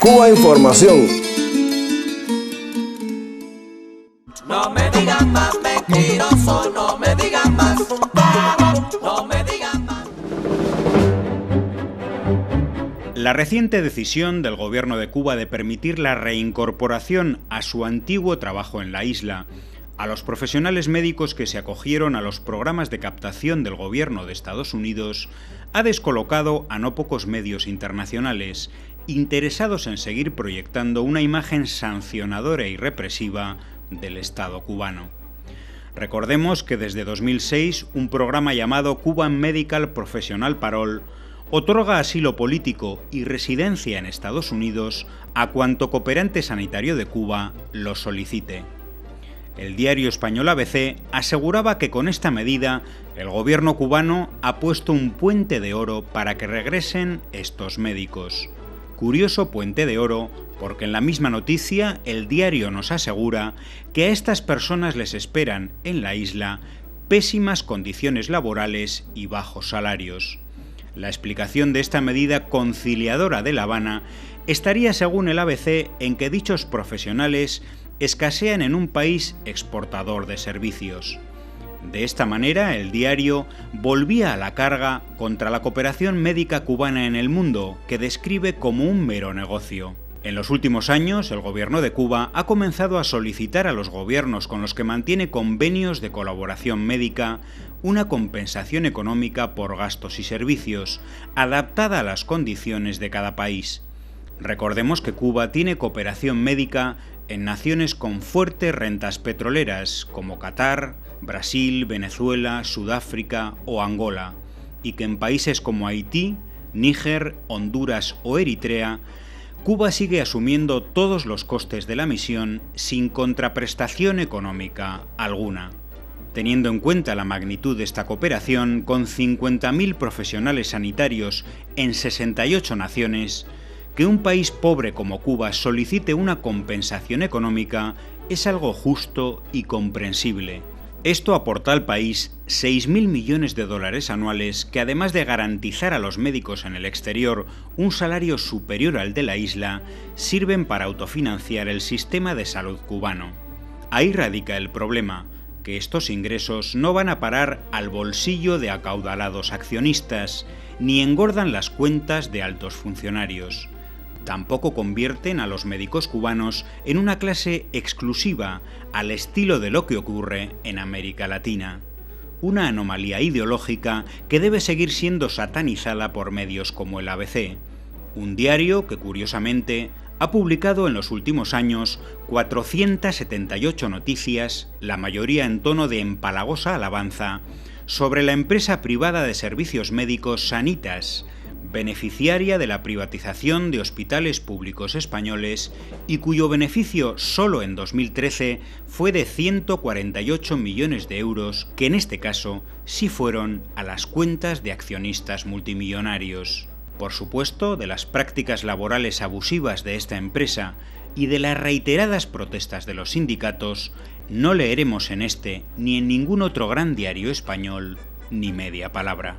Cuba Información. No me digan más mentiroso, no me digan más, no me digan más. La reciente decisión del gobierno de Cuba de permitir la reincorporación a su antiguo trabajo en la isla a los profesionales médicos que se acogieron a los programas de captación del gobierno de Estados Unidos ha descolocado a no pocos medios internacionales interesados en seguir proyectando una imagen sancionadora y represiva del Estado cubano. Recordemos que desde 2006 un programa llamado Cuban Medical Professional Parole otorga asilo político y residencia en Estados Unidos a cuanto cooperante sanitario de Cuba lo solicite. El diario español ABC aseguraba que con esta medida el gobierno cubano ha puesto un puente de oro para que regresen estos médicos. Curioso puente de oro porque en la misma noticia el diario nos asegura que a estas personas les esperan en la isla pésimas condiciones laborales y bajos salarios. La explicación de esta medida conciliadora de La Habana estaría, según el ABC, en que dichos profesionales escasean en un país exportador de servicios. De esta manera, el diario volvía a la carga contra la cooperación médica cubana en el mundo, que describe como un mero negocio. En los últimos años, el gobierno de Cuba ha comenzado a solicitar a los gobiernos con los que mantiene convenios de colaboración médica una compensación económica por gastos y servicios, adaptada a las condiciones de cada país. Recordemos que Cuba tiene cooperación médica en naciones con fuertes rentas petroleras, como Qatar, Brasil, Venezuela, Sudáfrica o Angola, y que en países como Haití, Níger, Honduras o Eritrea, Cuba sigue asumiendo todos los costes de la misión sin contraprestación económica alguna. Teniendo en cuenta la magnitud de esta cooperación, con 50.000 profesionales sanitarios en 68 naciones, que un país pobre como Cuba solicite una compensación económica es algo justo y comprensible. Esto aporta al país 6.000 millones de dólares anuales que, además de garantizar a los médicos en el exterior un salario superior al de la isla, sirven para autofinanciar el sistema de salud cubano. Ahí radica el problema, que estos ingresos no van a parar al bolsillo de acaudalados accionistas, ni engordan las cuentas de altos funcionarios. Tampoco convierten a los médicos cubanos en una clase exclusiva al estilo de lo que ocurre en América Latina. Una anomalía ideológica que debe seguir siendo satanizada por medios como el ABC, un diario que curiosamente ha publicado en los últimos años 478 noticias, la mayoría en tono de empalagosa alabanza, sobre la empresa privada de servicios médicos Sanitas, beneficiaria de la privatización de hospitales públicos españoles y cuyo beneficio solo en 2013 fue de 148 millones de euros, que en este caso sí fueron a las cuentas de accionistas multimillonarios. Por supuesto, de las prácticas laborales abusivas de esta empresa y de las reiteradas protestas de los sindicatos, no leeremos en este ni en ningún otro gran diario español ni media palabra.